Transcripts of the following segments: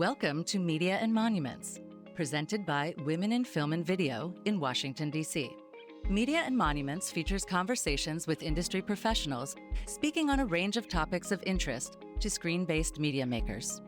Welcome to Media and Monuments, presented by Women in Film and Video in Washington, D.C. Media and Monuments features conversations with industry professionals speaking on a range of topics of interest to screen-based media makers.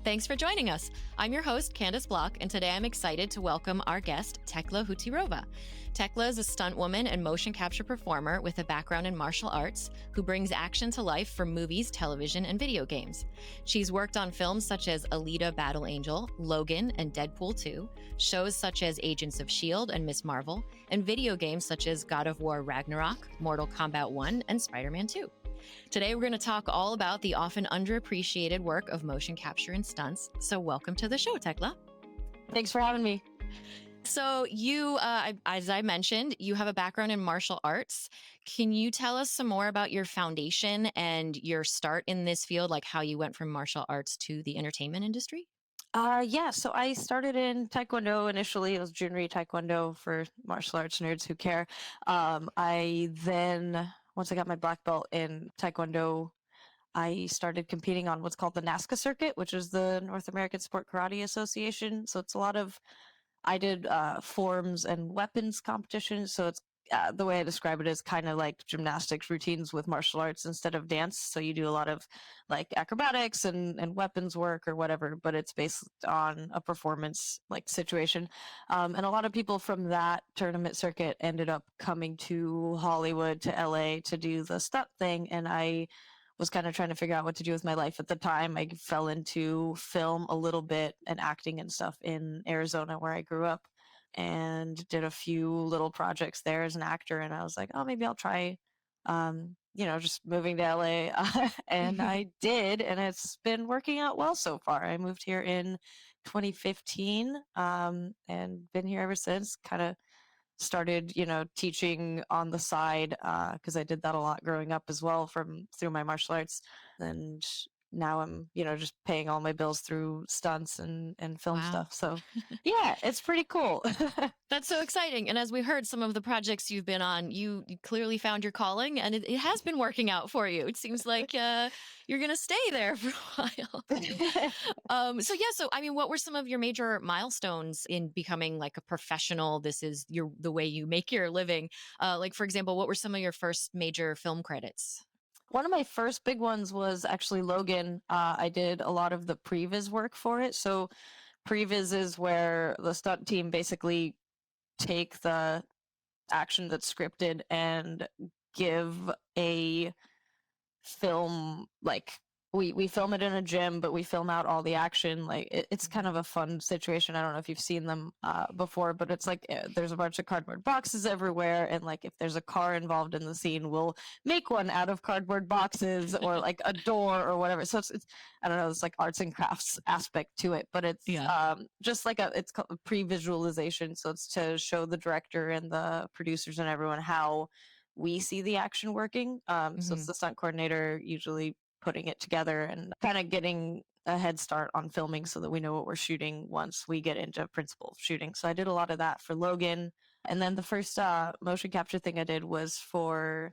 Thanks for joining us. I'm your host, Candice Bloch, and today I'm excited to welcome our guest, Thekla Hutyrova. Thekla is a stuntwoman and motion capture performer with a background in martial arts who brings action to life for movies, television, and video games. She's worked on films such as Alita, Battle Angel, Logan, and Deadpool 2, shows such as Agents of S.H.I.E.L.D. and Ms. Marvel, and video games such as God of War Ragnarok, Mortal Kombat 1, and Spider-Man 2. Today, we're going to talk all about the often underappreciated work of motion capture and stunts. So welcome to the show, Thekla. Thanks for having me. So you, as I mentioned, you have a background in martial arts. Can you tell us some more about your foundation and your start in this field, like how you went from martial arts to the entertainment industry? So I started in Taekwondo initially. It was Junri Taekwondo for martial arts nerds who care. I then, once I got my black belt in Taekwondo, I started competing on what's called the NASCA circuit, which is the North American Sport Karate Association. So it's a lot of, I did forms and weapons competitions. So it's the way I describe it is kind of like gymnastics routines with martial arts instead of dance. So you do a lot of like acrobatics and weapons work or whatever, but it's based on a performance like situation. And a lot of people from that tournament circuit ended up coming to Hollywood, to LA to do the stunt thing. And I was kind of trying to figure out what to do with my life at the time. I fell into film a little bit and acting and stuff in Arizona where I grew up, and did a few little projects there as an actor. And I was like, oh, maybe I'll try, just moving to LA. And I did, and it's been working out well so far. I moved here in 2015 and been here ever since. Kind of started, teaching on the side because I did that a lot growing up as well through my martial arts. And now I'm, just paying all my bills through stunts and film stuff. So yeah, it's pretty cool. That's so exciting. And as we heard, some of the projects you've been on, you clearly found your calling, and it has been working out for you. It seems like you're going to stay there for a while. So I mean, what were some of your major milestones in becoming like a professional? This is the way you make your living. Like, for example, what were some of your first major film credits? One of my first big ones was actually Logan. I did a lot of the previs work for it. So previs is where the stunt team basically take the action that's scripted and give a film, like we film it in a gym, but we film out all the action. Like it's kind of a fun situation. I don't know if you've seen them before, but it's like there's a bunch of cardboard boxes everywhere, and like if there's a car involved in the scene, we'll make one out of cardboard boxes or like a door or whatever. So it's I don't know, it's like arts and crafts aspect to it, but it's just like it's called a pre-visualization. So it's to show the director and the producers and everyone how we see the action working. So it's the stunt coordinator usually putting it together and kind of getting a head start on filming so that we know what we're shooting once we get into principal shooting. So I did a lot of that for Logan. And then the first motion capture thing I did was for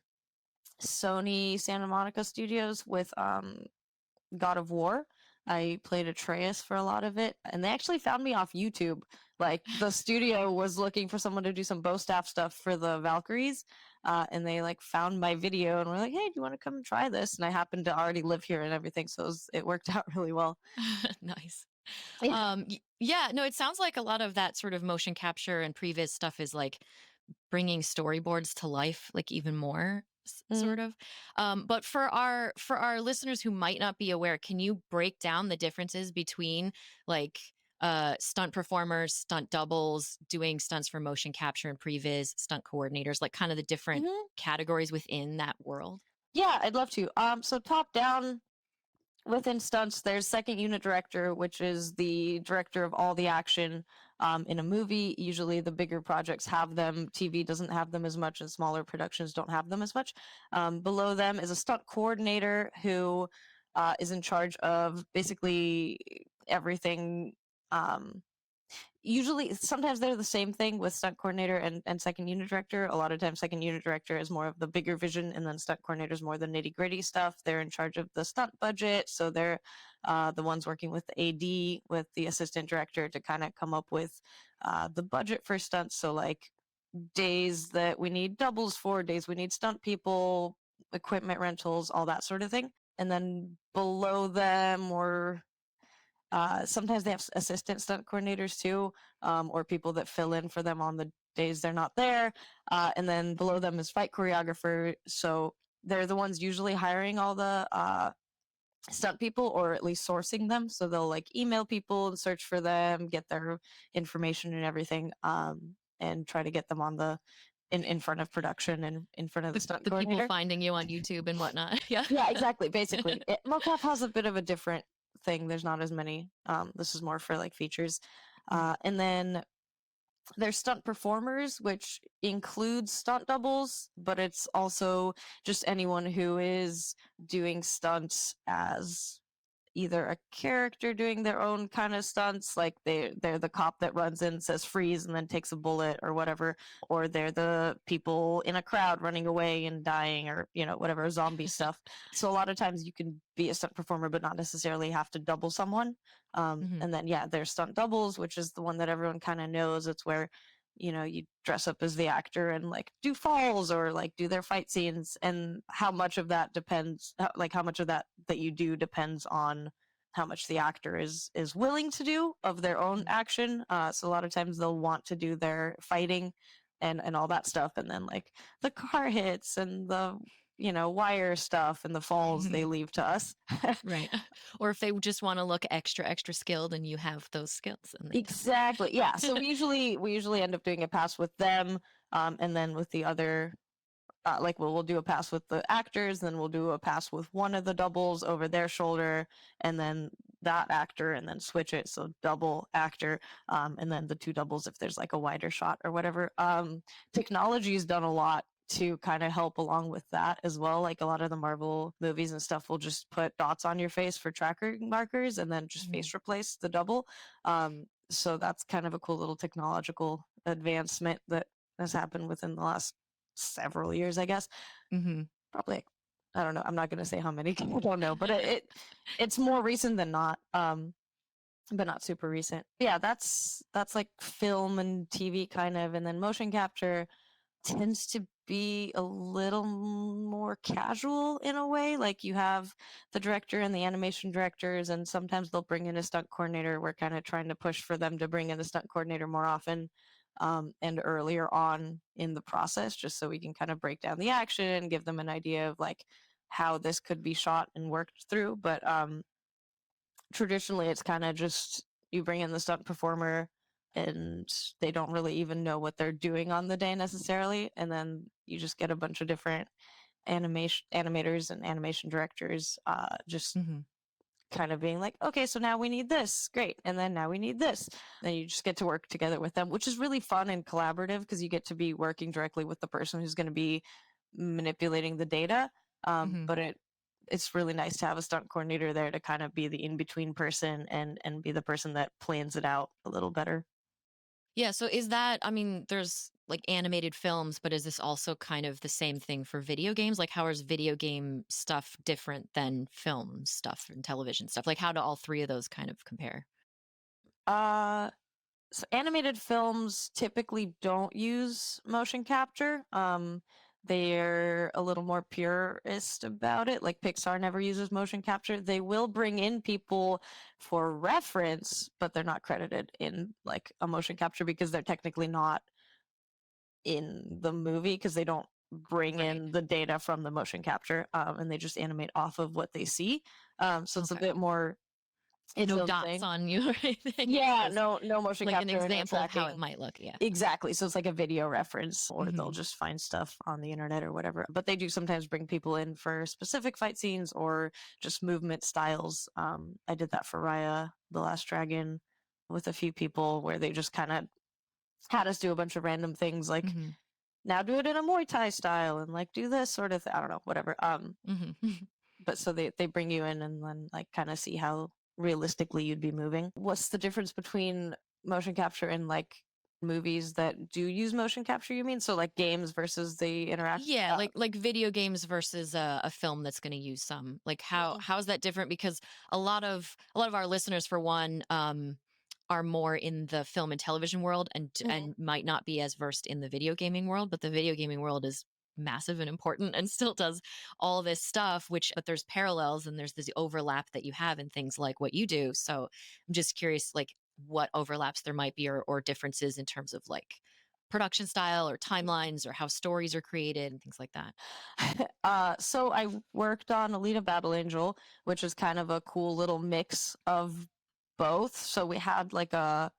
Sony Santa Monica Studios with God of War. I played Atreus for a lot of it, and they actually found me off YouTube. Like the studio was looking for someone to do some bow staff stuff for the Valkyries, and they like found my video and were like, "Hey, do you want to come and try this?" And I happened to already live here and everything, so it worked out really well. Nice. Yeah. No, it sounds like a lot of that sort of motion capture and previs stuff is like bringing storyboards to life, like even more. Sort of. But for our listeners who might not be aware, can you break down the differences between like stunt performers, stunt doubles, doing stunts for motion capture and previs, stunt coordinators, like kind of the different categories within that world? Yeah, I'd love to. So top down within stunts, there's second unit director, which is the director of all the action in a movie. Usually the bigger projects have them. TV doesn't have them as much, and smaller productions don't have them as much. Below them is a stunt coordinator who is in charge of basically everything Usually, sometimes they're the same thing with stunt coordinator and second unit director. A lot of times, second unit director is more of the bigger vision, and then stunt coordinator is more the nitty gritty stuff. They're in charge of the stunt budget, so they're the ones working with the AD, with the assistant director to kind of come up with the budget for stunts. So, like days that we need doubles for, days we need stunt people, equipment rentals, all that sort of thing. And then below them, or sometimes they have assistant stunt coordinators too, or people that fill in for them on the days they're not there. And then below them is fight choreographer. So they're the ones usually hiring all the stunt people, or at least sourcing them. So they'll like email people and search for them, get their information and everything, and try to get them on the in front of production and in front of the stunt The coordinator. people finding you on YouTube and whatnot. Yeah. Yeah, exactly. Basically, mocap has a bit of a different thing. There's not as many. This is more for like features, and then there's stunt performers, which includes stunt doubles, but it's also just anyone who is doing stunts as either a character doing their own kind of stunts, like they're the cop that runs in, says freeze, and then takes a bullet or whatever, or they're the people in a crowd running away and dying, or whatever, zombie stuff. So a lot of times you can be a stunt performer but not necessarily have to double someone. And then there's stunt doubles, which is the one that everyone kind of knows. It's where you dress up as the actor and like do falls or like do their fight scenes, and how much of that depends, like how much of that you do depends on how much the actor is willing to do of their own action. So a lot of times they'll want to do their fighting and all that stuff, and then like the car hits and the wire stuff and the falls they leave to us. Right. Or if they just want to look extra skilled and you have those skills. And Exactly. Yeah. So we usually end up doing a pass with them, and then with the other, like we'll do a pass with the actors, then we'll do a pass with one of the doubles over their shoulder, and then that actor, and then switch it, so double actor, and then the two doubles if there's like a wider shot or whatever. Technology's done a lot to kind of help along with that as well. Like a lot of the Marvel movies and stuff will just put dots on your face for tracker markers and then just face replace the double. So that's kind of a cool little technological advancement that has happened within the last several years, I guess. Probably, I don't know. I'm not going to say how many. I don't know, but it's more recent than not. But not super recent. Yeah, that's like film and TV kind of, and then motion capture tends to be a little more casual in a way. Like you have the director and the animation directors, and sometimes they'll bring in a stunt coordinator. We're kind of trying to push for them to bring in a stunt coordinator more often, and earlier on in the process, just so we can kind of break down the action, give them an idea of like how this could be shot and worked through. But traditionally it's kind of just you bring in the stunt performer and they don't really even know what they're doing on the day necessarily, and then you just get a bunch of different animators and animation directors just kind of being like, okay, so now we need this, great, and then now we need this. Then you just get to work together with them, which is really fun and collaborative because you get to be working directly with the person who's going to be manipulating the data. But it's really nice to have a stunt coordinator there to kind of be the in-between person and be the person that plans it out a little better. Yeah, so is that, I mean, there's like animated films, but is this also kind of the same thing for video games? Like, how is video game stuff different than film stuff and television stuff? Like, how do all three of those kind of compare? So animated films typically don't use motion capture. They're a little more purist about it. Like Pixar never uses motion capture. They will bring in people for reference, but they're not credited in like a motion capture because they're technically not in the movie because they don't bring in the data from the motion capture, and they just animate off of what they see. So it's a bit more. It's no dots thing. On you or anything. Yeah, no motion like capture. Like an example of how it might look. Yeah, exactly. So it's like a video reference, or they'll just find stuff on the internet or whatever. But they do sometimes bring people in for specific fight scenes or just movement styles. I did that for Raya, the Last Dragon, with a few people where they just kind of had us do a bunch of random things, like now do it in a Muay Thai style and like do this sort of I don't know, whatever. But so they bring you in and then like kind of see how realistically you'd be moving. What's the difference between motion capture in like movies that do use motion capture, you mean? So like games versus the interact Yeah, like video games versus a film that's going to use some. Like how's that different? Because a lot of our listeners, for one, are more in the film and television world, and might not be as versed in the video gaming world. But the video gaming world is massive and important, and still does all this stuff. But there's parallels, and there's this overlap that you have in things like what you do. So I'm just curious, like what overlaps there might be, or differences in terms of like production style or timelines or how stories are created and things like that. So I worked on Alita Battle Angel, which is kind of a cool little mix of both. So we had like a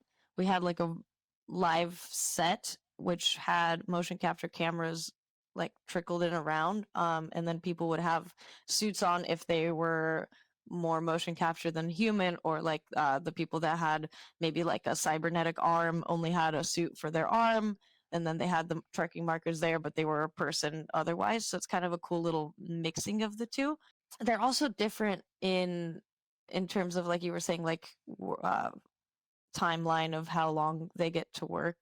live set which had motion capture cameras like trickled in around, and then people would have suits on if they were more motion capture than human, or like the people that had maybe like a cybernetic arm only had a suit for their arm, and then they had the tracking markers there, but they were a person otherwise. So it's kind of a cool little mixing of the two. They're also different in terms of, like you were saying, like timeline of how long they get to work.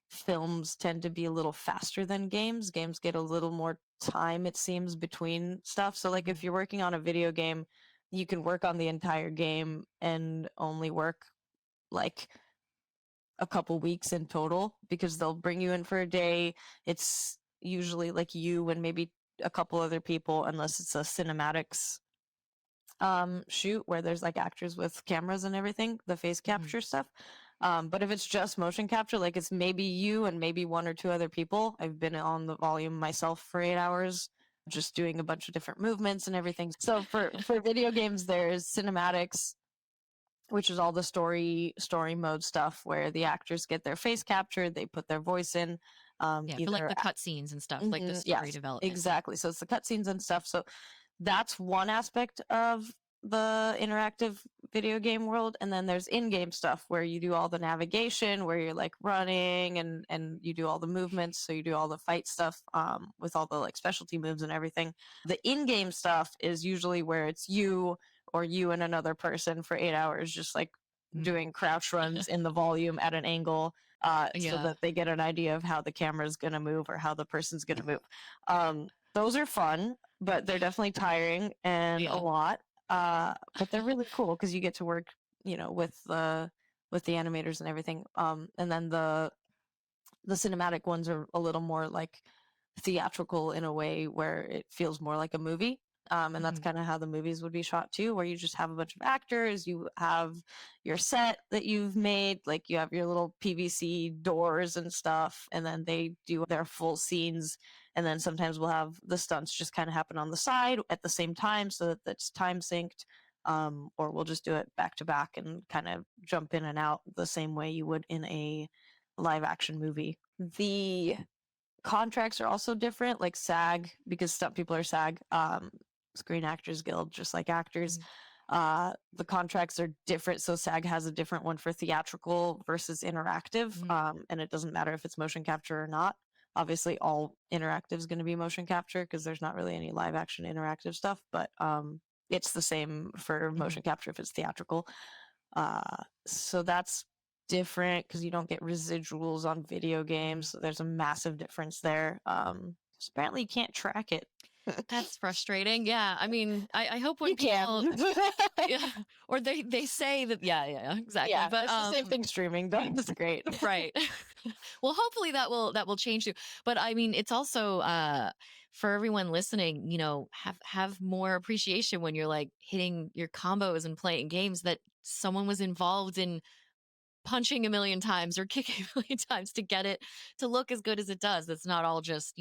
Films tend to be a little faster than games. Games get a little more time, it seems, between stuff. So like if you're working on a video game, you can work on the entire game and only work like a couple weeks in total, because they'll bring you in for a day. It's usually like you and maybe a couple other people, unless it's a cinematics shoot where there's like actors with cameras and everything, the face capture stuff. But if it's just motion capture, like it's maybe you and maybe one or two other people. I've been on the volume myself for 8 hours, just doing a bunch of different movements and everything. So for video games, there's cinematics, which is all the story mode stuff where the actors get their face captured, they put their voice in. Yeah, for like the cutscenes and stuff, like the story yes, development. exactly. So it's the cutscenes and stuff. So that's one aspect of the interactive video game world. And then there's in-game stuff where you do all the navigation, where you're like running and you do all the movements. So you do all the fight stuff with all the like specialty moves and everything. The in-game stuff is usually where it's you or you and another person for 8 hours, just like doing crouch runs in the volume at an angle, so that they get an idea of how the camera's going to move or how the person's going to move. Those are fun, but they're definitely tiring and a lot. But they're really cool because you get to work, with the animators and everything. And then the cinematic ones are a little more like theatrical in a way where it feels more like a movie. And that's kind of how the movies would be shot too, where you just have a bunch of actors, you have your set that you've made, like you have your little PVC doors and stuff, and then they do their full scenes. And then sometimes we'll have the stunts just kind of happen on the side at the same time so that it's time synced. Or we'll just do it back to back and kind of jump in and out the same way you would in a live action movie. The contracts are also different, like SAG, because stunt people are SAG, Screen Actors Guild, just like actors. The contracts are different. So SAG has a different one for theatrical versus interactive. And it doesn't matter if it's motion capture or not. Obviously, all interactive is going to be motion capture because there's not really any live action interactive stuff, but it's the same for motion capture if it's theatrical. So that's different because you don't get residuals on video games. So there's a massive difference there. Apparently you can't track it. That's frustrating. Yeah, I mean, I hope when You can. yeah, or they say that. Yeah, exactly. Yeah, but it's the same thing streaming. That's great. Right. Well, hopefully that will change too. But I mean, it's also for everyone listening, have more appreciation when you're like hitting your combos and playing games, that someone was involved in punching a million times or kicking a million times to get it to look as good as it does. It's not all just,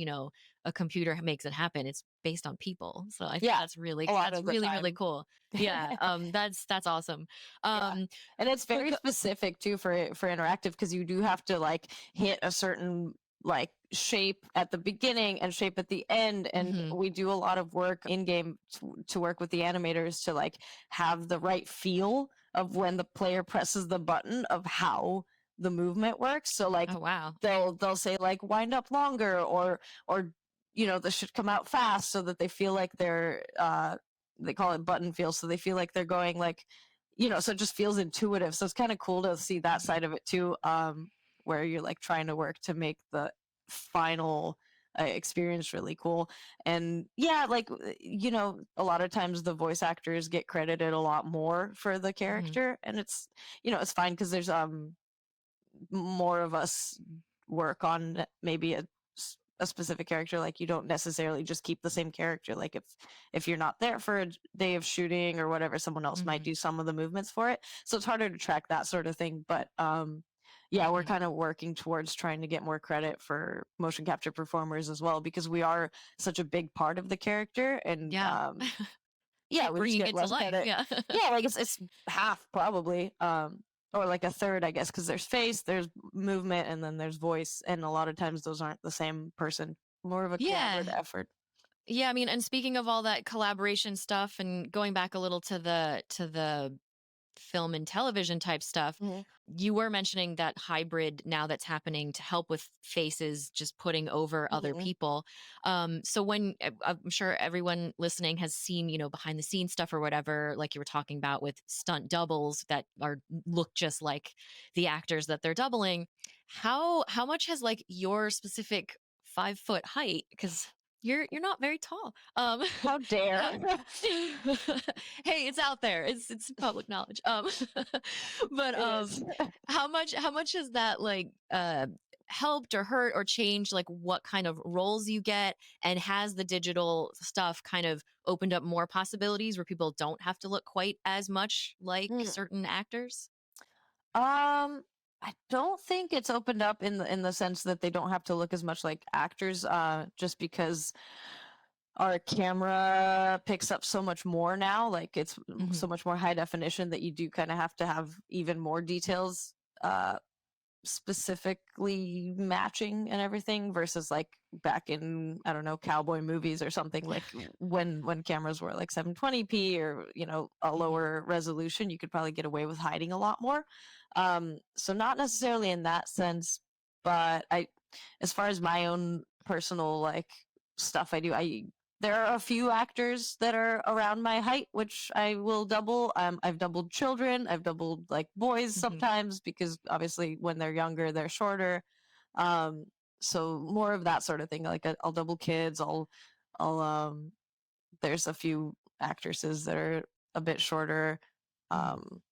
a computer makes it happen. It's based on people. So I think that's really really cool. Yeah. That's awesome. And it's very specific too for interactive, because you do have to like hit a certain like shape at the beginning and shape at the end, and we do a lot of work in game to work with the animators to like have the right feel of when the player presses the button of how the movement works. So like, oh wow, they'll say like wind up longer, or this should come out fast, so that they feel like they're they call it button feel, so they feel like they're going like so it just feels intuitive. So it's kind of cool to see that side of it too, where you're like trying to work to make the final experience really cool. And yeah, like, a lot of times the voice actors get credited a lot more for the character, and it's fine because there's more of us work on maybe a specific character. Like, you don't necessarily just keep the same character. Like, if you're not there for a day of shooting or whatever, someone else might do some of the movements for it, so it's harder to track that sort of thing. But yeah, we're kind of working towards trying to get more credit for motion capture performers as well, because we are such a big part of the character. And Yeah. yeah, we just Bringing get it to less life. credit. Yeah. Yeah, like it's half probably, or like a third, I guess, because there's face, there's movement, and then there's voice, and a lot of times those aren't the same person. More of a Yeah. collaborative effort. Yeah, I mean, and speaking of all that collaboration stuff and going back a little to the film and television type stuff, Mhm. you were mentioning that hybrid now that's happening to help with faces just putting over other Mhm. people. So when I'm sure everyone listening has seen, behind the scenes stuff or whatever, like you were talking about with stunt doubles that look just like the actors that they're doubling. How much has like your specific 5 foot height, because you're not very tall. How dare? Hey, it's out there. It's public knowledge. But It is. how much has that like helped or hurt or changed like what kind of roles you get, and has the digital stuff kind of opened up more possibilities where people don't have to look quite as much like Mm. certain actors? I don't think it's opened up in the sense that they don't have to look as much like actors, just because our camera picks up so much more now. Like, it's Hmm. so much more high definition that you do kind of have to have even more details, specifically matching and everything, versus like back in, I don't know, cowboy movies or something, like when cameras were like 720p, or a Hmm. lower resolution, you could probably get away with hiding a lot more. So not necessarily in that sense, but as far as my own personal like stuff I do, there are a few actors that are around my height, which I will double. I've doubled children. I've doubled like boys Hmm. sometimes, because obviously when they're younger, they're shorter. Um, so more of that sort of thing. Like, I'll double kids. I'll there's a few actresses that are a bit shorter. Um,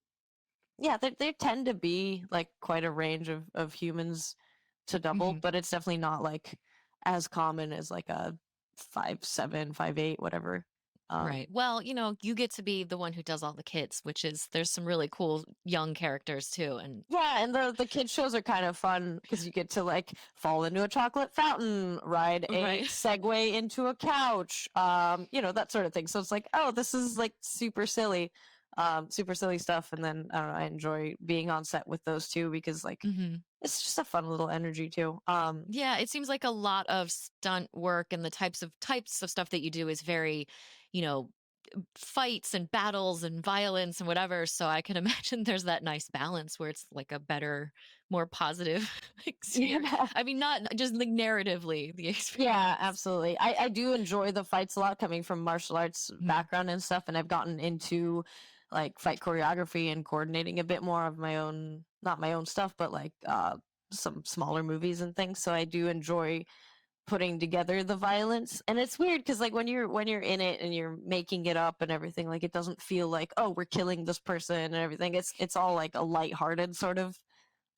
yeah, they tend to be like quite a range of humans to double, Hmm. but it's definitely not like as common as like a 5'7", 5'8", whatever. Right. Well, you get to be the one who does all the kids, which is there's some really cool young characters too. And Yeah, and the kid shows are kind of fun because you get to like fall into a chocolate fountain, ride a right. Segway into a couch, that sort of thing. So it's like, oh, this is like super silly stuff. And then I don't know, I enjoy being on set with those two, because like Hmm. it's just a fun little energy too. Yeah, it seems like a lot of stunt work and the types of stuff that you do is very, you know, fights and battles and violence and whatever. So I can imagine there's that nice balance where it's like a better, more positive experience. Yeah. I mean, not just like narratively the Yeah, experience. absolutely. I do enjoy the fights a lot, coming from martial arts Mhm. background and stuff, and I've gotten into like fight choreography and coordinating a bit more of my own, not my own stuff, but like some smaller movies and things. So I do enjoy putting together the violence. And it's weird because like when you're in it and you're making it up and everything, like it doesn't feel like, oh, we're killing this person and everything. It's all like a lighthearted sort of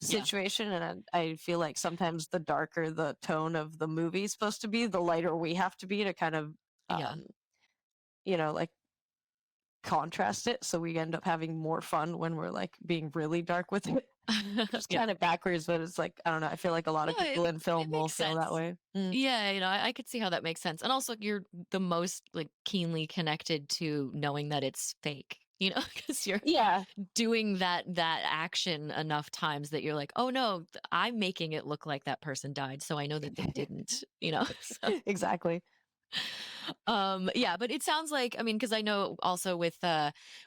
Yeah. situation. And I feel like sometimes the darker the tone of the movie is supposed to be, the lighter we have to be to kind of Yeah. um like contrast it, so we end up having more fun when we're like being really dark with it. It's Yeah. kind of backwards, but it's like, I don't know, I feel like a lot of No, people in it film will makes feel that sense. way. Yeah, I could see how that makes sense. And also you're the most like keenly connected to knowing that it's fake, because you're Yeah. doing that action enough times that you're like, oh no, I'm making it look like that person died, so I know that they didn't. So, Exactly. yeah, but it sounds like, I mean, because I know also with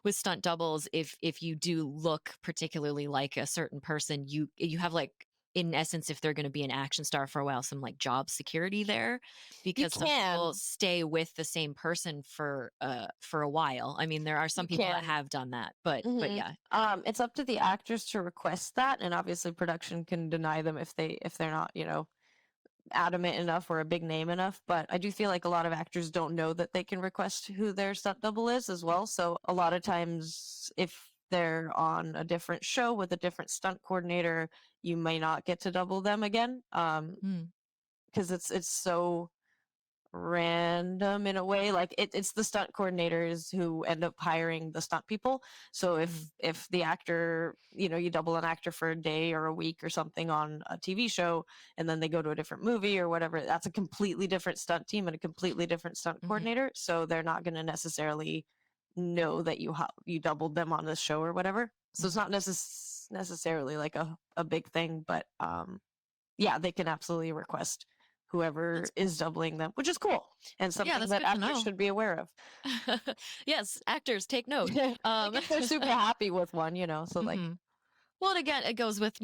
stunt doubles, if you do look particularly like a certain person, you have like in essence, if they're going to be an action star for a while, some like job security there, because some people stay with the same person for a while. I mean, there are some people that have done that, but yeah. It's up to the actors to request that, and obviously production can deny them if they're not, adamant enough or a big name enough. But I do feel like a lot of actors don't know that they can request who their stunt double is as well. So a lot of times, if they're on a different show with a different stunt coordinator, you may not get to double them again. Because it's so random in a way. Like it's the stunt coordinators who end up hiring the stunt people. So if the actor, you double an actor for a day or a week or something on a TV show, and then they go to a different movie or whatever, that's a completely different stunt team and a completely different stunt coordinator. So they're not going to necessarily know that you doubled them on this show or whatever. So it's not necessarily like a big thing, but yeah, they can absolutely request whoever is doubling them, which is cool and something that actors should be aware of. Yes, actors take note. If they're super happy with one, so like. Well, again, it goes with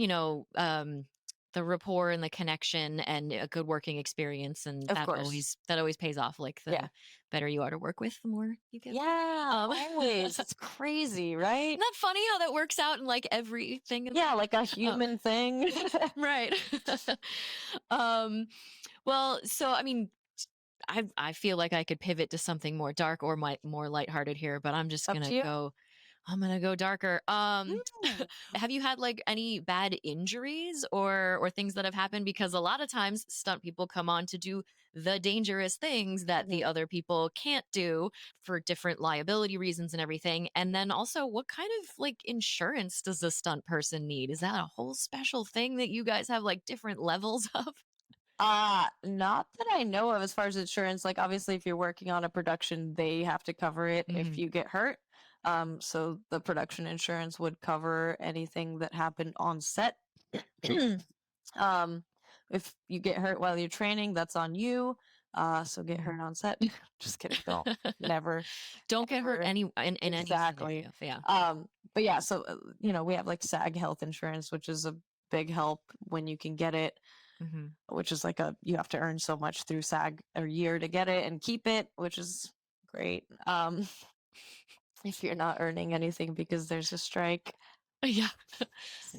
the rapport and the connection and a good working experience, and that always pays off. Like the better you are to work with, the more you get. Yeah, always. It's crazy, right? Isn't that funny how that works out in like everything? Yeah, like a human thing. Right. Well, so I mean, I feel like I could pivot to something more dark or more lighthearted here, but I'm just gonna go. I'm gonna go darker. Have you had like any bad injuries or things that have happened? Because a lot of times stunt people come on to do the dangerous things that the other people can't do for different liability reasons and everything. And then also, what kind of like insurance does a stunt person need? Is that a whole special thing that you guys have like different levels of? Not that I know of as far as insurance. Like obviously if you're working on a production, they have to cover it if you get hurt. So the production insurance would cover anything that happened on set. If you get hurt while you're training, that's on you. So get hurt on set. Just kidding. Don't never. Don't get hurt in exactly. Any yeah. But yeah, so we have like SAG health insurance, which is a big help when you can get it. Which is like you have to earn so much through SAG a year to get it and keep it, which is great. If you're not earning anything because there's a strike. Yeah.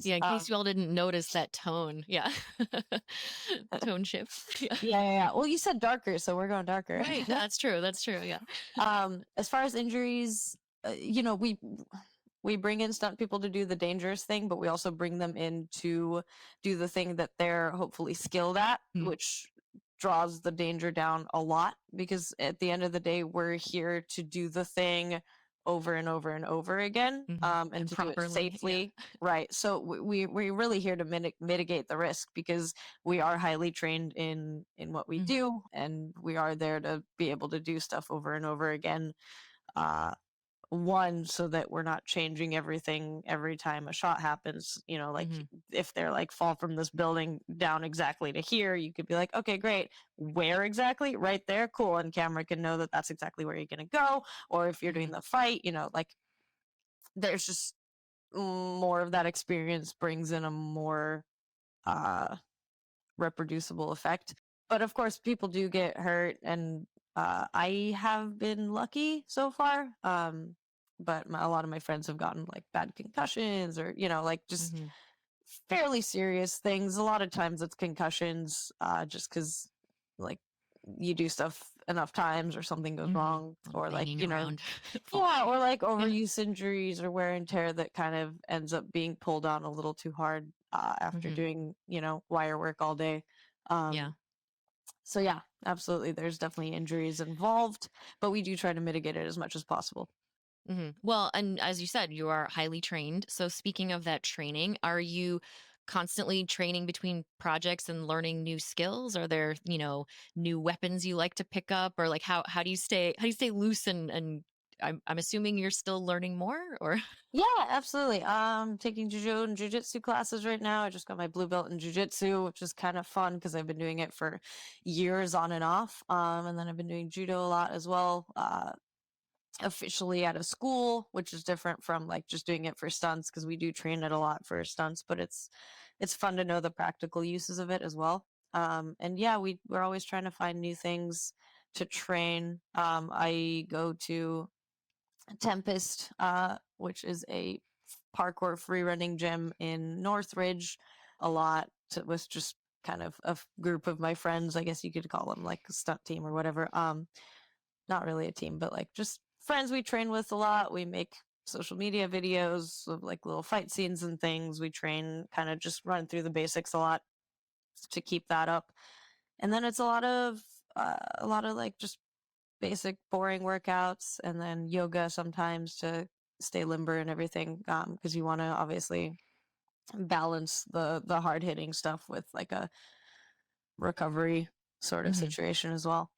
Yeah, in case you all didn't notice that tone. Yeah. Tone shift. Yeah. Well, you said darker, so we're going darker. Right. That's true. Yeah. As far as injuries, we bring in stunt people to do the dangerous thing, but we also bring them in to do the thing that they're hopefully skilled at, which draws the danger down a lot, because at the end of the day, we're here to do the thing over and over and over again, and to properly, do it safely. Yeah. Right. So we're really here to mitigate the risk, because we are highly trained in what we do, and we are there to be able to do stuff over and over again. One, so that we're not changing everything every time a shot happens. Like if they're like fall from this building down exactly to here, you could be like, okay, great, where exactly? Right there, cool, and camera can know that that's exactly where you're gonna go. Or if you're doing the fight, like there's just more of that experience brings in a more reproducible effect. But of course people do get hurt, and I have been lucky so far. But a lot of my friends have gotten like bad concussions, or like just fairly serious things. A lot of times it's concussions, just because like you do stuff enough times or something goes wrong, or like yeah, or like overuse injuries or wear and tear that kind of ends up being pulled on a little too hard after doing wire work all day. So yeah, absolutely, there's definitely injuries involved, but we do try to mitigate it as much as possible. Well, and as you said, you are highly trained. So speaking of that training, are you constantly training between projects and learning new skills? Are there, new weapons you like to pick up, or like how do you stay loose and I'm assuming you're still learning more, or? Yeah, absolutely. Taking judo and jujitsu classes right now. I just got my blue belt in jujitsu, which is kind of fun because I've been doing it for years on and off. And then I've been doing judo a lot as well. Officially at a school, which is different from like just doing it for stunts, because we do train it a lot for stunts, but it's it's fun to know the practical uses of it as well. And yeah, we're always trying to find new things to train. I go to Tempest, which is a parkour free running gym in Northridge a lot. It was just kind of a group of my friends, I guess you could call them like a stunt team or whatever. Not really a team, but like just friends we train with a lot. We make social media videos of like little fight scenes and things. We train, kind of just run through the basics a lot to keep that up. And then it's a lot of like just basic boring workouts, and then yoga sometimes to stay limber and everything, because you want to obviously balance the hard hitting stuff with like a recovery sort of situation as well.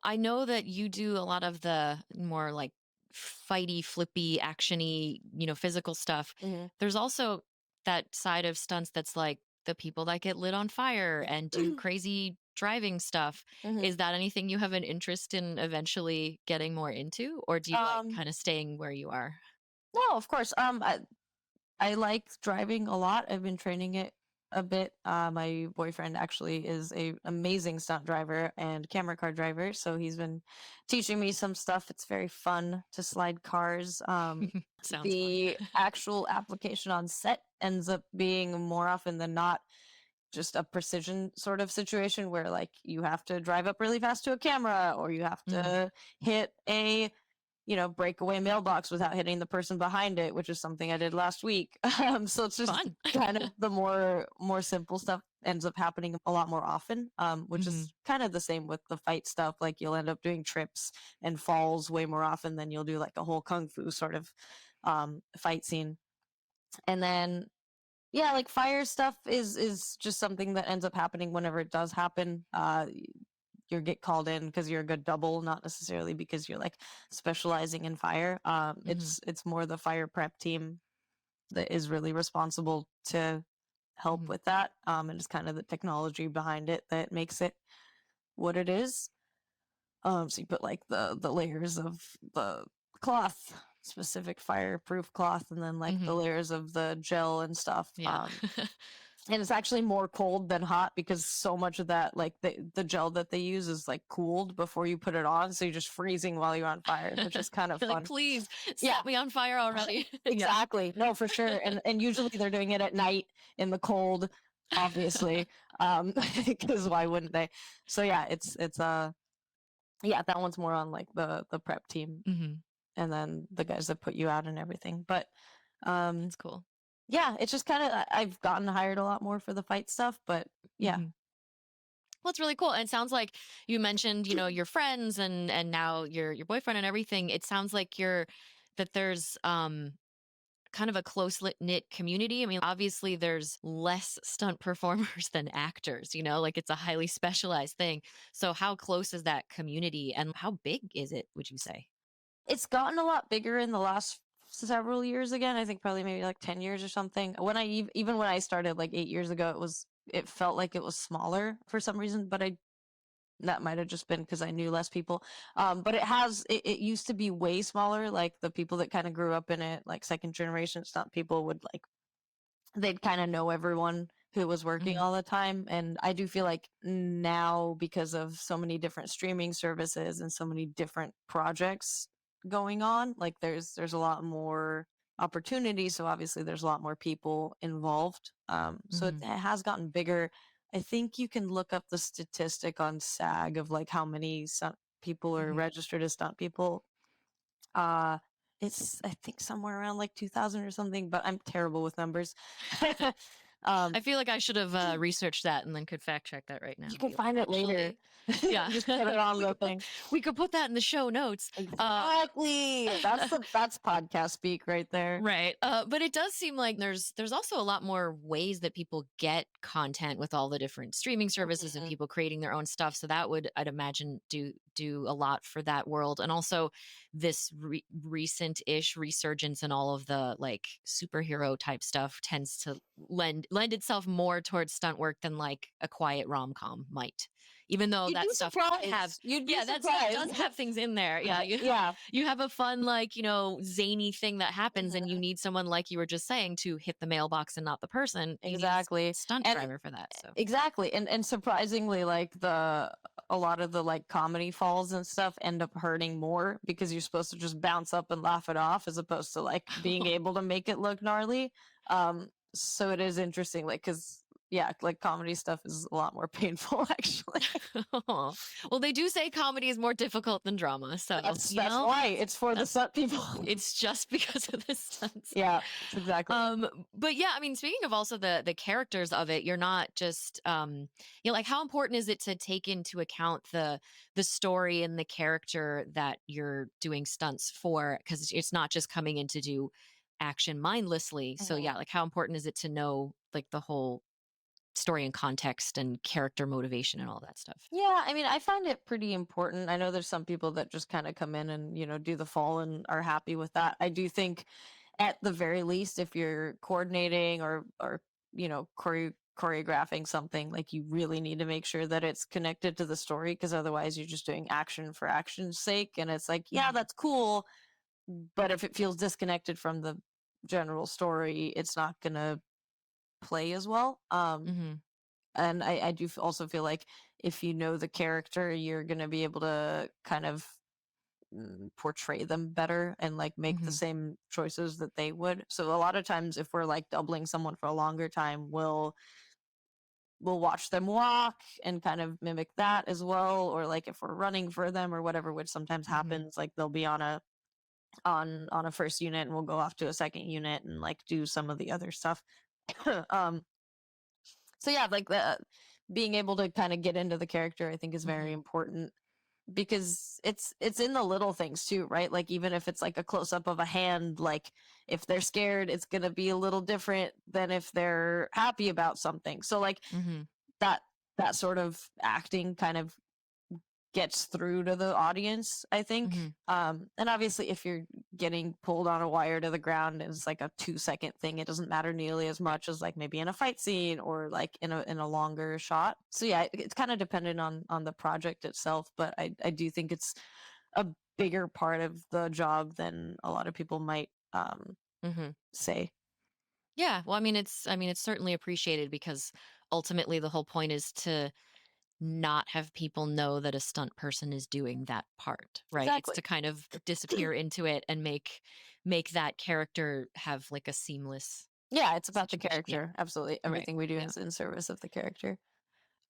I know that you do a lot of the more like fighty, flippy, actiony, physical stuff. There's also that side of stunts that's like the people that get lit on fire and do crazy driving stuff. Is that anything you have an interest in eventually getting more into, or do you like kind of staying where you are? No, of course. I like driving a lot. I've been training it a bit. My boyfriend actually is a amazing stunt driver and camera car driver, so he's been teaching me some stuff. It's very fun to slide cars. Sounds The fun. actual application on set ends up being more often than not just a precision sort of situation where like you have to drive up really fast to a camera, or you have to hit a breakaway mailbox without hitting the person behind it, which is something I did last week. So it's just Fun. kind of the more simple stuff ends up happening a lot more often, which is kind of the same with the fight stuff. Like you'll end up doing trips and falls way more often than you'll do like a whole kung fu sort of fight scene. And then yeah, like fire stuff is just something that ends up happening whenever it does happen. You get called in because you're a good double, not necessarily because you're like specializing in fire. It's more the fire prep team that is really responsible to help with that. And it's kind of the technology behind it that makes it what it is. So you put like the layers of the cloth, specific fireproof cloth, and then like the layers of the gel and stuff. Yeah. And it's actually more cold than hot because so much of that, like the gel that they use is like cooled before you put it on. So you're just freezing while you're on fire, which is kind of You're fun. like, please set me on fire already. Exactly. No, for sure. And usually they're doing it at night in the cold, obviously. Because why wouldn't they? So yeah, it's yeah, that one's more on like the prep team, and then the guys that put you out and everything. But It's cool. yeah, it's just kind of I've gotten hired a lot more for the fight stuff, but yeah. Well, it's really cool. And it sounds like you mentioned, your friends and now your boyfriend and everything. It sounds like that there's kind of a close knit community. I mean, obviously there's less stunt performers than actors, like it's a highly specialized thing. So how close is that community and how big is it, would you say? It's gotten a lot bigger in the last several years again. I think probably maybe like 10 years or something. When even when I started like 8 years ago, it felt like it was smaller for some reason, but that might have just been because I knew less people. But it used to be way smaller. Like the people that kind of grew up in it, like second generation stunt people would like, they'd kind of know everyone who was working all the time. And I do feel like now, because of so many different streaming services and so many different projects going on, like there's a lot more opportunity. So obviously there's a lot more people involved. So it has gotten bigger. I think you can look up the statistic on SAG of like how many stunt people are registered as stunt people. It's I think somewhere around like 2,000 or something, but I'm terrible with numbers. I feel like I should have researched that and then could fact check that right now. You can find it later. Yeah. Just put it on the thing. We could put that in the show notes. Exactly. That's podcast speak right there. Right. But it does seem like there's also a lot more ways that people get content with all the different streaming services and people creating their own stuff. So that would, I'd imagine, do a lot for that world. And also this recent-ish resurgence in all of the like superhero type stuff tends to lend itself more towards stunt work than like a quiet rom-com might. Even though that be stuff surprised. have. You'd be Yeah, that stuff does surprised. have things in there. Yeah, Yeah. you have a fun, like, zany thing that happens, and you need someone, like you were just saying, to hit the mailbox and not the person. You need a Exactly. stunt And driver for that. So exactly. And surprisingly, like a lot of the like comedy falls and stuff end up hurting more because you're supposed to just bounce up and laugh it off as opposed to like being able to make it look gnarly. So it is interesting, like, because yeah, like comedy stuff is a lot more painful actually. well, they do say comedy is more difficult than drama. So That's why it's for the stunt people. it's just because of the stunts. Yeah, exactly. But yeah, I mean, speaking of also the characters of it, you're not just like, how important is it to take into account the story and the character that you're doing stunts for? Because it's not just coming in to do action mindlessly. So yeah, like, how important is it to know like the whole story and context and character motivation and all that stuff? Yeah, I mean, I find it pretty important. I know there's some people that just kind of come in and, do the fall and are happy with that. I do think at the very least, if you're coordinating or choreographing something, like you really need to make sure that it's connected to the story because otherwise you're just doing action for action's sake. And it's like, yeah, that's cool. But if it feels disconnected from the general story, it's not going to play as well. And I do also feel like if you know the character, you're going to be able to kind of portray them better and like make the same choices that they would. So a lot of times if we're like doubling someone for a longer time, we'll watch them walk and kind of mimic that as well, or like if we're running for them or whatever, which sometimes happens, like they'll be on a first unit and we'll go off to a second unit and like do some of the other stuff. um so yeah, like being able to kind of get into the character I think is very important because it's in the little things too, right? Like even if it's like a close up of a hand, like if they're scared it's going to be a little different than if they're happy about something. So like that sort of acting kind of gets through to the audience, I think. And obviously if you're getting pulled on a wire to the ground and it's like a 2-second thing, it doesn't matter nearly as much as like maybe in a fight scene or like in a longer shot. So yeah, it's kind of dependent on the project itself, but I do think it's a bigger part of the job than a lot of people might say. Yeah, well, I mean, it's certainly appreciated because ultimately the whole point is to not have people know that a stunt person is doing that part, right? Exactly. It's to kind of disappear into it and make that character have like a seamless. Yeah, it's about the situation. Yeah. character. Absolutely. Everything we do is in service of the character.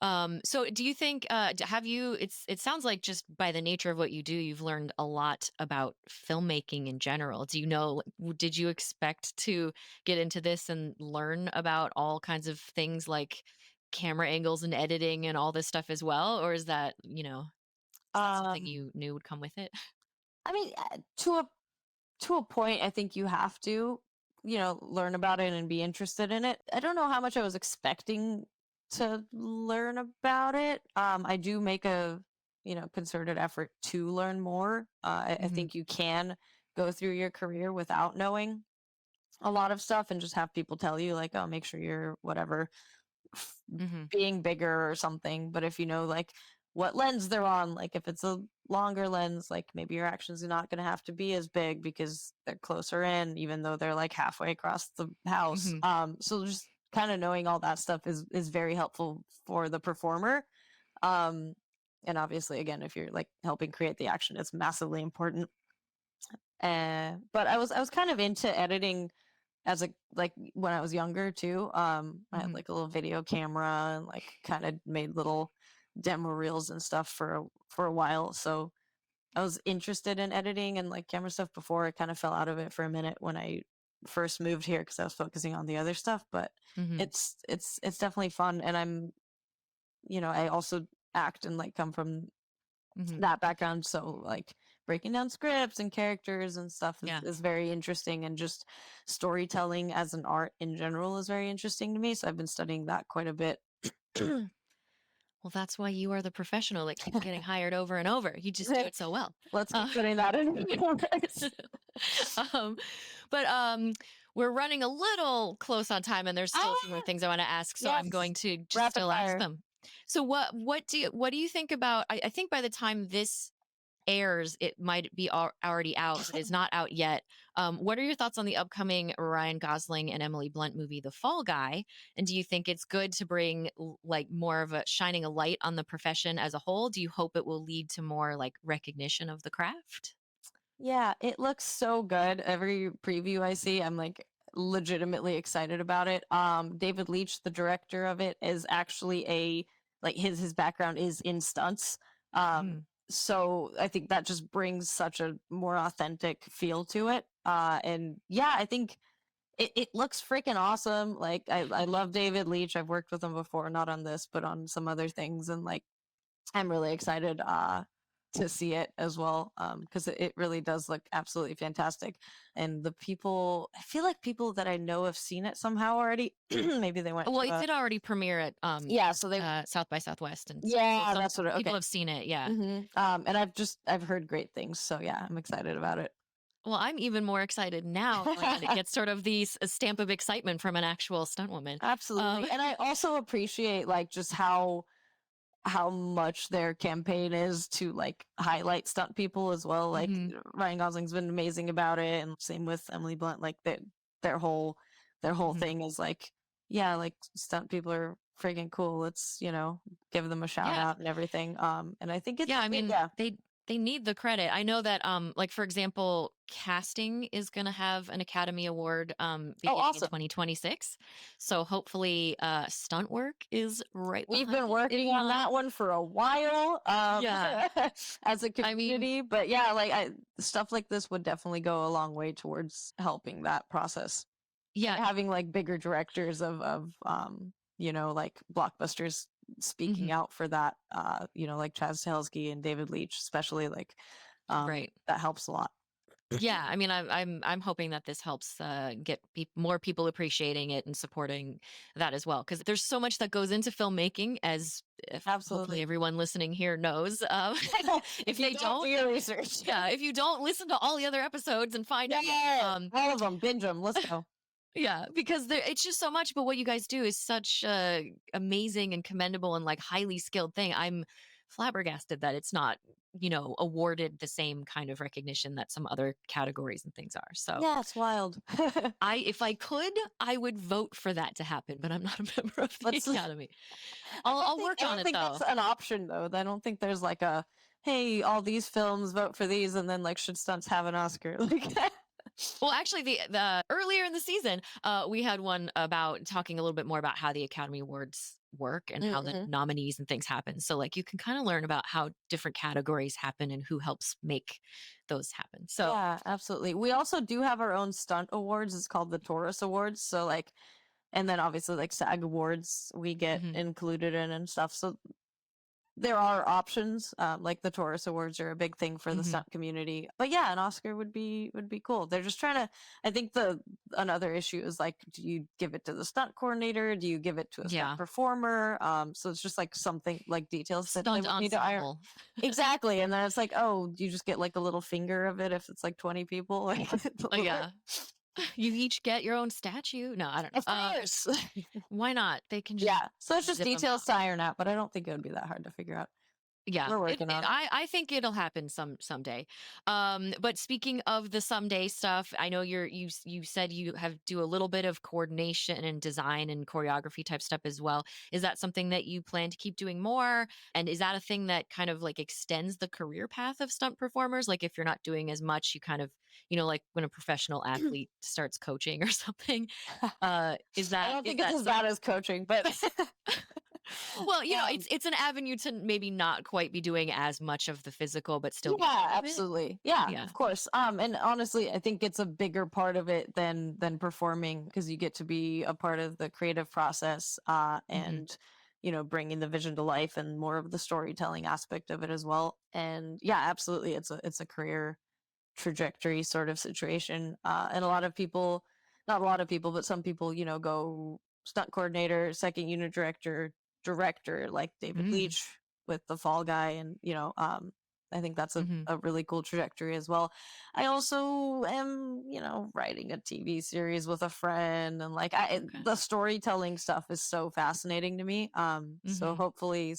So do you think have you it sounds like just by the nature of what you do, you've learned a lot about filmmaking in general. Do you know, did you expect to get into this and learn about all kinds of things like camera angles and editing and all this stuff as well? Or is that, is that something you knew would come with it? I mean, to a point, I think you have to, learn about it and be interested in it. I don't know how much I was expecting to learn about it. I do make a, concerted effort to learn more. I think you can go through your career without knowing a lot of stuff and just have people tell you like, oh, make sure you're whatever being bigger or something. But if you know like what lens they're on, like if it's a longer lens, like maybe your actions are not going to have to be as big because they're closer in, even though they're like halfway across the house. So just kind of knowing all that stuff is very helpful for the performer. And obviously, again, if you're like helping create the action, it's massively important. But I was kind of into editing as like when I was younger too. I had like a little video camera and like kind of made little demo reels and stuff for a while. So I was interested in editing and like camera stuff before. I kind of fell out of it for a minute when I first moved here because I was focusing on the other stuff. But it's definitely fun, and I'm, I also act and like come from that background, so like breaking down scripts and characters and stuff is very interesting, and just storytelling as an art in general is very interesting to me, so I've been studying that quite a bit. Well, that's why you are the professional that keeps getting hired over and over. You just do it so well. Let's keep putting that in. But we're running a little close on time, and there's still a few more things I want to ask, so I'm going to just still ask them. So what do you think about? I think by the time this airs, it might be already out, but it's not out yet. What are your thoughts on the upcoming Ryan Gosling and Emily Blunt movie, The Fall Guy? And do you think it's good to bring like more of a shining a light on the profession as a whole? Do you hope it will lead to more like recognition of the craft? Yeah, it looks so good. Every preview I see, I'm like legitimately excited about it. David Leitch, the director of it, is actually a like his background is in stunts. Um, Mm. so I think that just brings such a more authentic feel to it. And yeah, I think it looks freaking awesome. Like I love David Leitch. I've worked with him before, not on this, but on some other things, and like I'm really excited to see it as well because it really does look absolutely fantastic. And the people, I feel like people that I know have seen it somehow already. Maybe they went Well, to it a did already premiere at yeah, so they South by Southwest, and so yeah, some that's what people okay. have seen it. Yeah. And I've heard great things, so yeah, I'm excited about it. Well, I'm even more excited now knowing that it gets sort of the stamp of excitement from an actual stunt woman. Absolutely. And I also appreciate like just how much their campaign is to like highlight stunt people as well. Like Mhm. Ryan Gosling's been amazing about it, and same with Emily Blunt. Like their whole their whole Mhm. thing is like, yeah, like stunt people are freaking cool. Let's give them a shout Yeah. out and everything. And I think Yeah, I mean, yeah. they need the credit. I know that like for example, casting is going to have an Academy Award Oh, beginning in awesome. 2026. So hopefully stunt work is right We've behind been it, if working on not. that one for a while, Yeah. as a I mean, community. But yeah, like stuff like this would definitely go a long way towards helping that process. And yeah. having like bigger directors of like blockbusters speaking Mhm. out for that, like Chaz Stahelski and David Leitch, especially like Right. that helps a lot. Yeah, I mean, I'm hoping that this helps get more people appreciating it and supporting that as well, because there's so much that goes into filmmaking, as if hopefully Absolutely. everyone listening here knows. If If you they don't do don't, your research. yeah, if you don't listen to all the other episodes and find out, Yeah, all of them, binge them. Let's go. yeah, because it's just so much. But what you guys do is such amazing and commendable and like highly skilled thing. I'm flabbergasted that it's not, awarded the same kind of recognition that some other categories and things are. So Yeah, it's wild. if I could, I would vote for that to happen, but I'm not a member of the Let's Academy. I'll work I on don't it think that's though. an option though. I don't think there's like a hey, all these films vote for these, and then like should stunts have an Oscar? Like, Well, actually, the earlier in the season, we had one about talking a little bit more about how the Academy Awards work and how the mm-hmm. nominees and things happen. So, like, you can kind of learn about how different categories happen and who helps make those happen. So, Yeah, absolutely. We also do have our own stunt awards. It's called the Taurus Awards. So like, and then obviously like SAG awards we get mhm, included in and stuff. So there are options. Like the Taurus Awards are a big thing for the mhm. stunt community. But yeah, an Oscar would be cool. They're just trying to. I think the another issue is like, do you give it to the stunt coordinator? Do you give it to a stunt Yeah, performer? So it's just like something like details that they stunt would need to iron. ensemble. Exactly, and then it's like, oh, you just get like a little finger of it if it's like 20 people. Like, it's a little- Yeah, you each get your own statue. No, I don't know. of course. Why not? They can just Yeah, so it's just zip them details out. to iron out, but I don't think it would be that hard to figure out. Yeah, We're working on it. I think it'll happen someday. But speaking of the someday stuff, I know you said you have do a little bit of coordination and design and choreography type stuff as well. Is that something that you plan to keep doing more? And is that a thing that kind of like extends the career path of stunt performers? Like if you're not doing as much, you kind of, like when a professional athlete starts coaching or something. Is I that don't is think it's that as bad as coaching, but well, um, it's an avenue to maybe not quite be doing as much of the physical, but still be yeah, part of it. absolutely. Yeah, Yeah. of course. And honestly, I think it's a bigger part of it than performing because you get to be a part of the creative process Hmm. and bringing the vision to life and more of the storytelling aspect of it as well. And yeah, absolutely, it's a career trajectory sort of situation. And a lot of people, not a lot of people, but some people, go stunt coordinator, second unit director, director, like David Mm. Leitch with the Fall Guy, and I think that's Mhm. a really cool trajectory as well. I also am, writing a TV series with a friend, and like Okay. the storytelling stuff is so fascinating to me. So Mhm. hopefully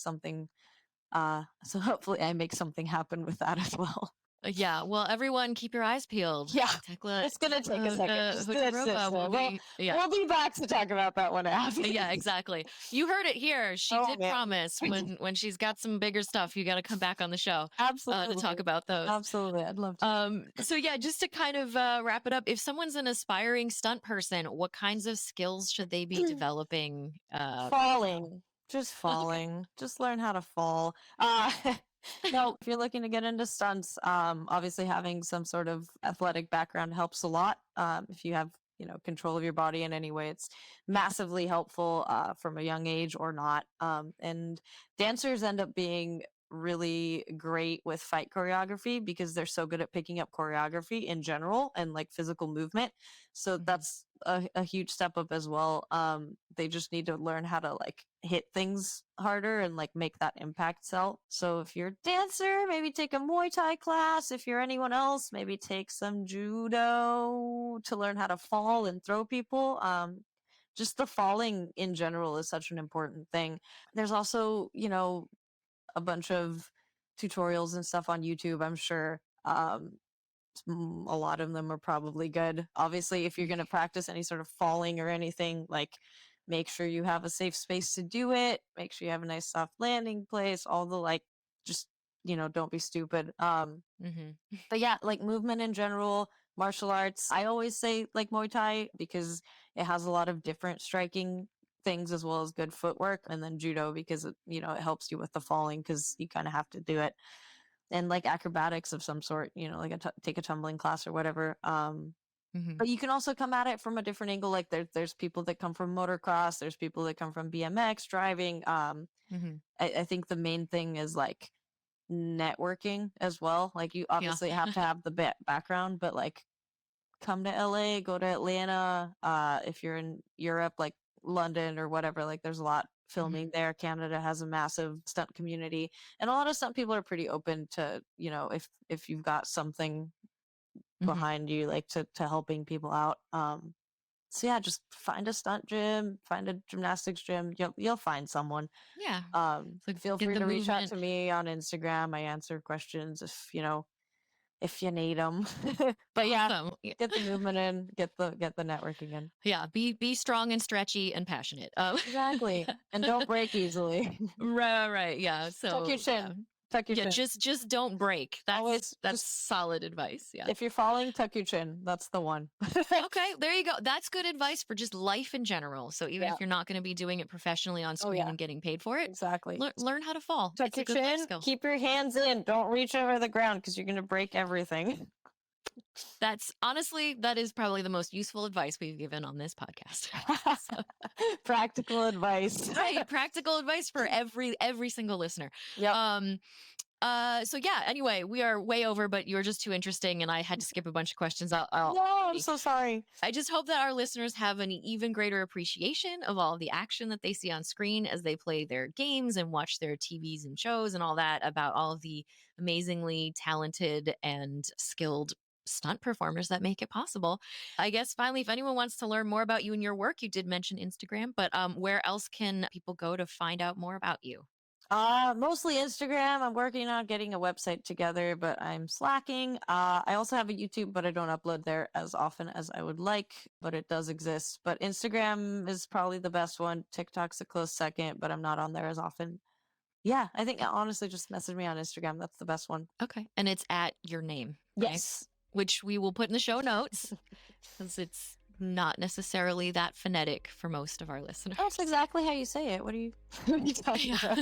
I make something happen with that as well. Yeah, well, everyone keep your eyes peeled. Yeah. Tekla It's gonna take a second. Just Hutyrova will we'll, be, yeah. we'll be back to talk about that when it happens. Yeah, exactly. You heard it here. She Oh, did man. promise when she's got some bigger stuff, you got to come back on the show to talk Absolutely. about those. Absolutely. I'd love to. So yeah, just to kind of wrap it up, if someone's an aspiring stunt person, what kinds of skills should they be developing? Falling. Just Okay. falling. Just learn how to fall. No, if you're looking to get into stunts, obviously having some sort of athletic background helps a lot. If you have, control of your body in any way, it's massively helpful from a young age or not. And dancers end up being really great with fight choreography because they're so good at picking up choreography in general and like physical movement. So Mhm. that's a huge step up as well. They just need to learn how to like hit things harder and like make that impact sell. So if you're a dancer, maybe take a Muay Thai class. If you're anyone else, maybe take some judo to learn how to fall and throw people. Just the falling in general is such an important thing. There's also, a bunch of tutorials and stuff on YouTube, I'm sure. A lot of them are probably good. Obviously, if you're going to practice any sort of falling or anything, like make sure you have a safe space to do it. Make sure you have a nice soft landing place. All the like, just don't be stupid. Mhm. But yeah, like movement in general, martial arts. I always say like Muay Thai because it has a lot of different striking things as well as good footwork, and then judo because it helps you with the falling because you kind of have to do it, and like acrobatics of some sort, like take a tumbling class or whatever. Mhm. But you can also come at it from a different angle. Like there's people that come from motocross, there's people that come from BMX driving. Mhm. I think the main thing is like networking as well. Like you Yeah. obviously have to have the background, but like come to LA, go to Atlanta. If you're in Europe, like London or whatever, like there's a lot Mhm. filming there. Canada has a massive stunt community, and a lot of stunt people are pretty open to, if you've got something Mhm. behind you, like to helping people out. So yeah, just find a stunt gym, find a gymnastics gym. You'll find someone. Yeah. Um, So feel get free the to reach out movement. to me on Instagram. I answer questions if you need them. But yeah, Awesome. Yeah. get the movement in, get the networking in. Yeah, be strong and stretchy and passionate. Exactly. And don't break easily. Right, right. Yeah. Tuck your So yeah. chin. Tuck your Yeah, chin. just don't break. Always That's just solid advice. Yeah. if you're falling, tuck your chin. That's the one. Okay, there you go. That's good advice for just life in general. So even Yeah. if you're not going to be doing it professionally on Oh screen yeah. and getting paid for it, Exactly. learn how to fall. Tuck It's a your good life chin. skill. Keep your hands in. Don't reach over the ground because you're gonna break everything. That's honestly, that is probably the most useful advice we've given on this podcast. So, Practical advice. right, practical advice for every single listener. Yep. So yeah, anyway, we are way over, but you're just too interesting and I had to skip a bunch of questions. No, I'm so sorry. I just hope that our listeners have an even greater appreciation of all of the action that they see on screen as they play their games and watch their TVs and shows and all that, about all of the amazingly talented and skilled stunt performers that make it possible. I guess finally, if anyone wants to learn more about you and your work, you did mention Instagram, but where else can people go to find out more about you? Mostly Instagram. I'm working on getting a website together, but I'm slacking. I also have a YouTube, but I don't upload there as often as I would like, but it does exist. But Instagram is probably the best one. TikTok's a close second, but I'm not on there as often. Yeah, I think honestly just message me on Instagram. That's the best one. Okay. And it's at your name, right? Yes. Which we will put in the show notes because it's not necessarily that phonetic for most of our listeners. That's exactly how you say it. What are you talking about?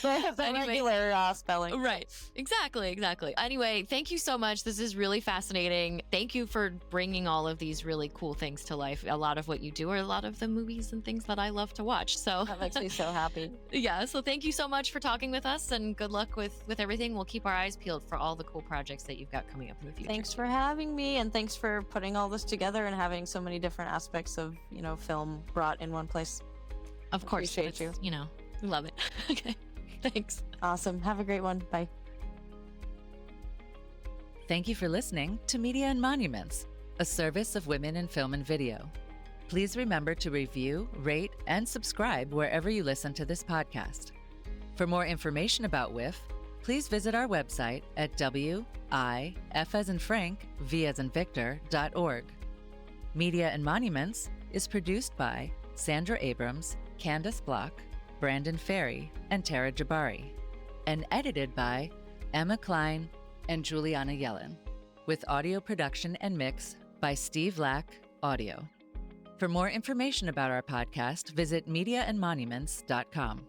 The Anyway. regular spelling. Right. Exactly. Anyway, thank you so much. This is really fascinating. Thank you for bringing all of these really cool things to life. A lot of what you do are a lot of the movies and things that I love to watch. So That makes me so happy. yeah. So thank you so much for talking with us and good luck with everything. We'll keep our eyes peeled for all the cool projects that you've got coming up in the future. Thanks for having me, and thanks for putting all this together and having so many different aspects of, film brought in one place. Of course. Appreciate you. We love it. Okay. Thanks. Awesome. Have a great one. Bye. Thank you for listening to Media and Monuments, a service of Women in Film and Video. Please remember to review, rate, and subscribe wherever you listen to this podcast. For more information about WIF, please visit our website at WIF as in Frank, V as in Victor.org. Media and Monuments is produced by Sandra Abrams, Candice Bloch, Brandon Ferry, and Tara Jabari, and edited by Emma Klein and Juliana Yellen, with audio production and mix by Steve Lack Audio. For more information about our podcast, visit mediaandmonuments.com.